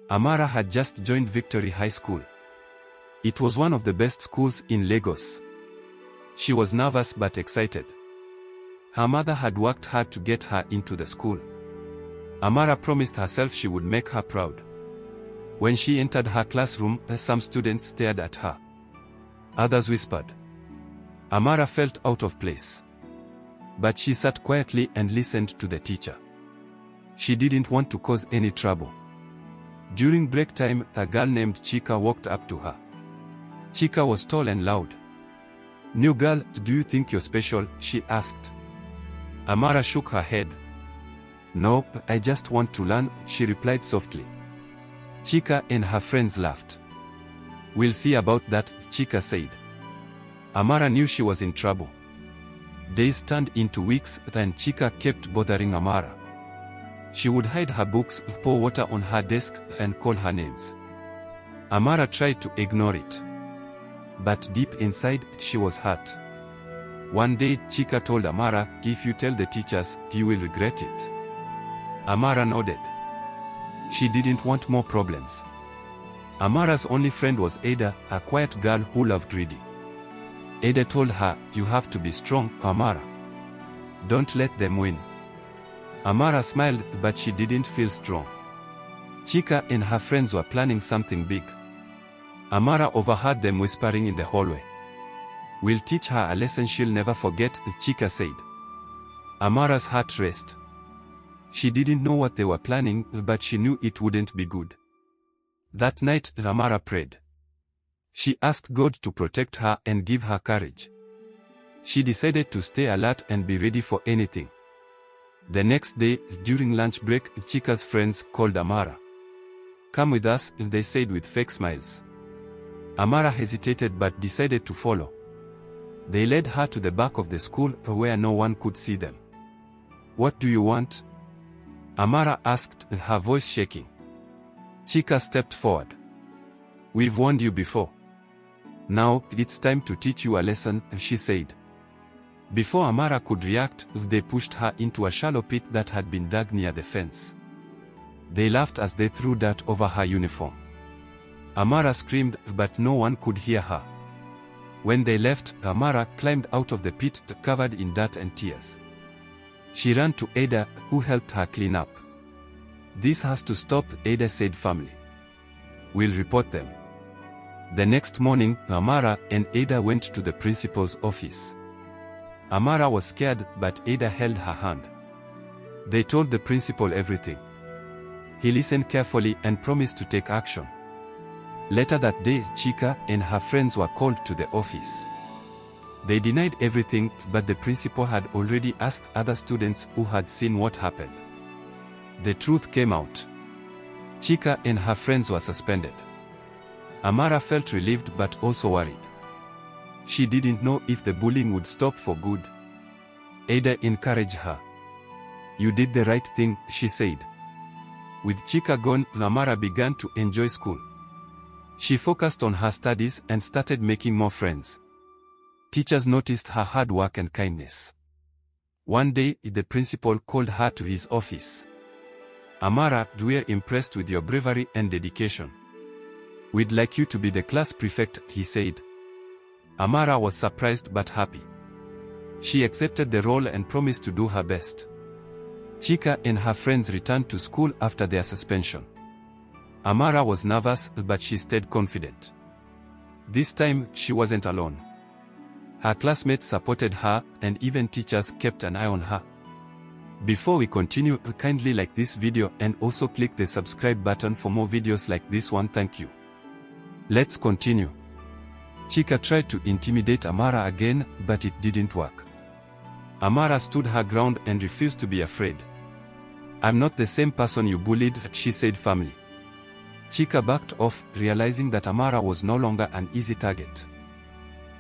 Amara had just joined Victory High School. It was one of the best schools in Lagos. She was nervous but excited. Her mother had worked hard to get her into the school. Amara promised herself she would make her proud. When she entered her classroom, some students stared at her. Others whispered. Amara felt out of place. But she sat quietly and listened to the teacher. She didn't want to cause any trouble. During break time, a girl named Chika walked up to her. Chika was tall and loud. "New girl, do you think you're special?" she asked. Amara shook her head. "No, I just want to learn," she replied softly. Chika and her friends laughed. "We'll see about that," Chika said. Amara knew she was in trouble. Days turned into weeks, and Chika kept bothering Amara. She would hide her books, pour water on her desk, and call her names. Amara tried to ignore it. But deep inside, she was hurt. One day, Chika told Amara, "If you tell the teachers, you will regret it." Amara nodded. She didn't want more problems. Amara's only friend was Ada, a quiet girl who loved reading. Ada told her, "You have to be strong, Amara. Don't let them win." Amara smiled, but she didn't feel strong. Chika and her friends were planning something big. Amara overheard them whispering in the hallway. "We'll teach her a lesson she'll never forget," Chika said. Amara's heart raced. She didn't know what they were planning, but she knew it wouldn't be good. That night, Amara prayed. She asked God to protect her and give her courage. She decided to stay alert and be ready for anything. The next day, during lunch break, Chika's friends called Amara. "Come with us," they said with fake smiles. Amara hesitated but decided to follow. They led her to the back of the school where no one could see them. "What do you want?" Amara asked, her voice shaking. Chika stepped forward. "We've warned you before. Now, it's time to teach you a lesson," she said. Before Amara could react, they pushed her into a shallow pit that had been dug near the fence. They laughed as they threw dirt over her uniform. Amara screamed, but no one could hear her. When they left, Amara climbed out of the pit, covered in dirt and tears. She ran to Ada, who helped her clean up. "This has to stop," Ada said firmly. "We'll report them." The next morning, Amara and Ada went to the principal's office. Amara was scared, but Ada held her hand. They told the principal everything. He listened carefully and promised to take action. Later that day, Chika and her friends were called to the office. They denied everything, but the principal had already asked other students who had seen what happened. The truth came out. Chika and her friends were suspended. Amara felt relieved but also worried. She didn't know if the bullying would stop for good. Ada encouraged her. "You did the right thing," she said. With Chika gone, Amara began to enjoy school. She focused on her studies and started making more friends. Teachers noticed her hard work and kindness. One day, the principal called her to his office. "Amara, we're impressed with your bravery and dedication. We'd like you to be the class prefect," he said. Amara was surprised but happy. She accepted the role and promised to do her best. Chika and her friends returned to school after their suspension. Amara was nervous, but she stayed confident. This time, she wasn't alone. Her classmates supported her, and even teachers kept an eye on her. Before we continue, kindly like this video and also click the subscribe button for more videos like this one. Thank you. Let's continue. Chika tried to intimidate Amara again, but it didn't work. Amara stood her ground and refused to be afraid. "I'm not the same person you bullied," she said firmly. Chika backed off, realizing that Amara was no longer an easy target.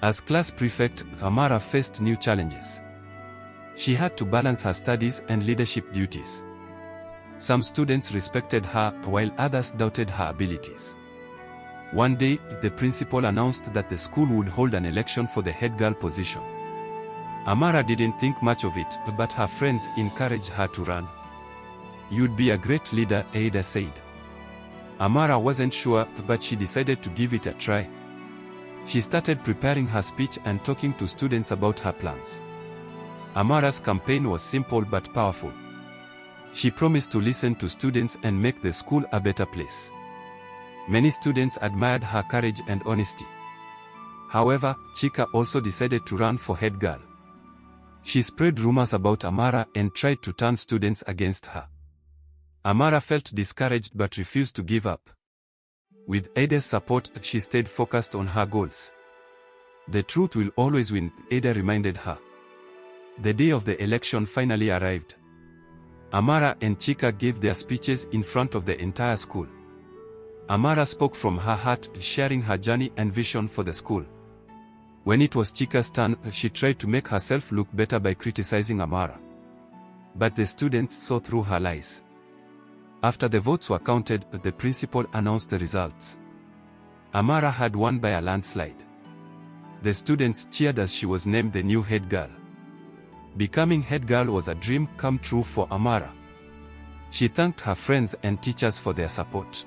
As class prefect, Amara faced new challenges. She had to balance her studies and leadership duties. Some students respected her, while others doubted her abilities. One day, the principal announced that the school would hold an election for the head girl position. Amara didn't think much of it, but her friends encouraged her to run. "You'd be a great leader," Ada said. Amara wasn't sure, but she decided to give it a try. She started preparing her speech and talking to students about her plans. Amara's campaign was simple but powerful. She promised to listen to students and make the school a better place. Many students admired her courage and honesty. However, Chika also decided to run for head girl. She spread rumors about Amara and tried to turn students against her. Amara felt discouraged but refused to give up. With Ada's support, she stayed focused on her goals. The truth will always win, Ada reminded her. The day of the election finally arrived. Amara and Chika gave their speeches in front of the entire school. Amara spoke from her heart, sharing her journey and vision for the school. When it was Chika's turn, she tried to make herself look better by criticizing Amara. But the students saw through her lies. After the votes were counted, the principal announced the results. Amara had won by a landslide. The students cheered as she was named the new head girl. Becoming head girl was a dream come true for Amara. She thanked her friends and teachers for their support.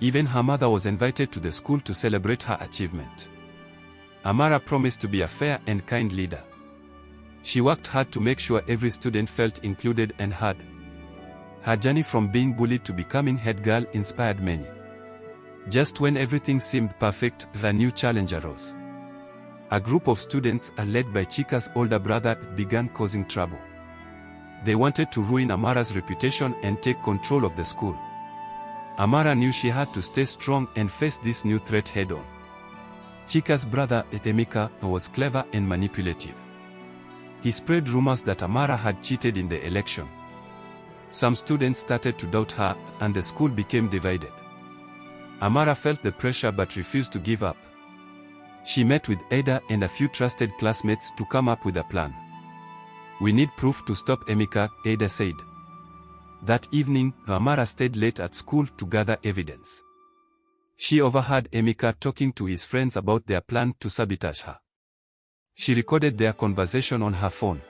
Even her mother was invited to the school to celebrate her achievement. Amara promised to be a fair and kind leader. She worked hard to make sure every student felt included and heard. Her journey from being bullied to becoming head girl inspired many. Just when everything seemed perfect, the new challenge arose. A group of students, led by Chika's older brother, began causing trouble. They wanted to ruin Amara's reputation and take control of the school. Amara knew she had to stay strong and face this new threat head-on. Chika's brother, Emeka, was clever and manipulative. He spread rumors that Amara had cheated in the election. Some students started to doubt her, and the school became divided. Amara felt the pressure but refused to give up. She met with Ada and a few trusted classmates to come up with a plan. "We need proof to stop Emeka," Ada said. That evening, Amara stayed late at school to gather evidence. She overheard Emeka talking to his friends about their plan to sabotage her. She recorded their conversation on her phone.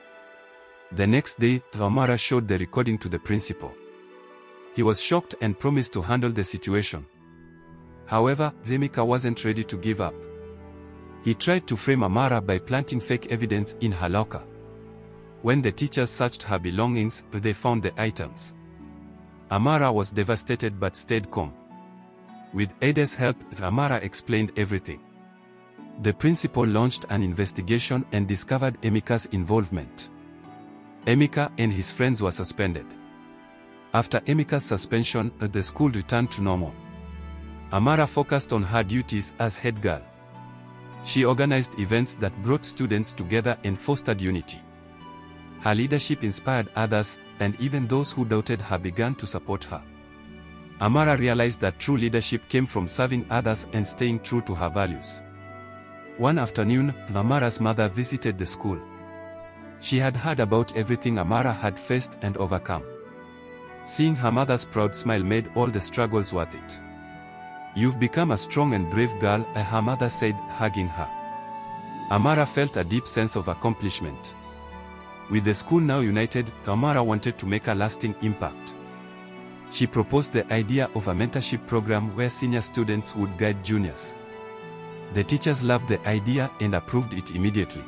The next day, Amara showed the recording to the principal. He was shocked and promised to handle the situation. However, Emeka wasn't ready to give up. He tried to frame Amara by planting fake evidence in her locker. When the teachers searched her belongings, they found the items. Amara was devastated but stayed calm. With Ada's help, Amara explained everything. The principal launched an investigation and discovered Emeka's involvement. Emeka and his friends were suspended. After Emeka's suspension, the school returned to normal. Amara focused on her duties as head girl. She organized events that brought students together and fostered unity. Her leadership inspired others, and even those who doubted her began to support her. Amara realized that true leadership came from serving others and staying true to her values. One afternoon, Amara's mother visited the school. She had heard about everything Amara had faced and overcome. Seeing her mother's proud smile made all the struggles worth it. "You've become a strong and brave girl," her mother said, hugging her. Amara felt a deep sense of accomplishment. With the school now united, Amara wanted to make a lasting impact. She proposed the idea of a mentorship program where senior students would guide juniors. The teachers loved the idea and approved it immediately.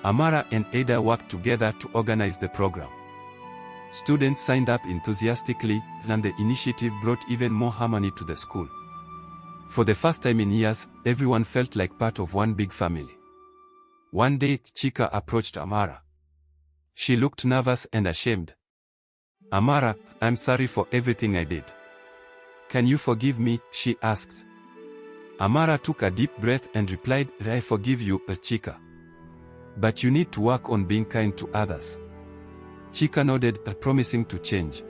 Amara and Ada worked together to organize the program. Students signed up enthusiastically, and the initiative brought even more harmony to the school. For the first time in years, everyone felt like part of one big family. One day, Chika approached Amara. She looked nervous and ashamed. "Amara, I'm sorry for everything I did. Can you forgive me?" she asked. Amara took a deep breath and replied, "I forgive you, Chika. But you need to work on being kind to others." Chika nodded, promising to change.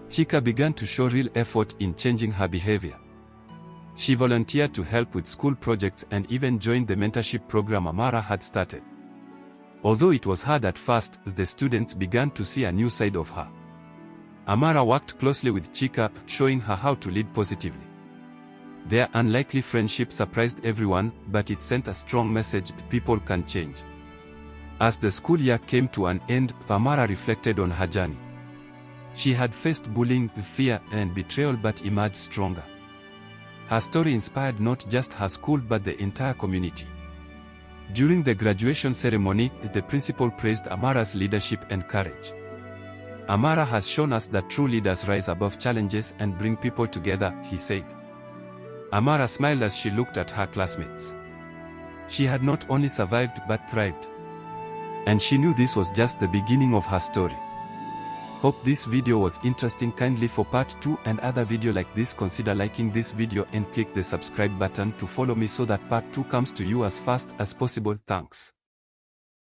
Chika began to show real effort in changing her behavior. She volunteered to help with school projects and even joined the mentorship program Amara had started. Although it was hard at first, the students began to see a new side of her. Amara worked closely with Chika, showing her how to lead positively. Their unlikely friendship surprised everyone, but it sent a strong message: people can change. As the school year came to an end, Amara reflected on her journey. She had faced bullying, fear, and betrayal but emerged stronger. Her story inspired not just her school but the entire community. During the graduation ceremony, the principal praised Amara's leadership and courage. Amara has shown us that true leaders rise above challenges and bring people together, he said. Amara smiled as she looked at her classmates. She had not only survived but thrived. And she knew this was just the beginning of her story. Hope this video was interesting. Kindly for part 2 and other video like this consider liking this video and click the subscribe button to follow me so that part 2 comes to you as fast as possible. Thanks.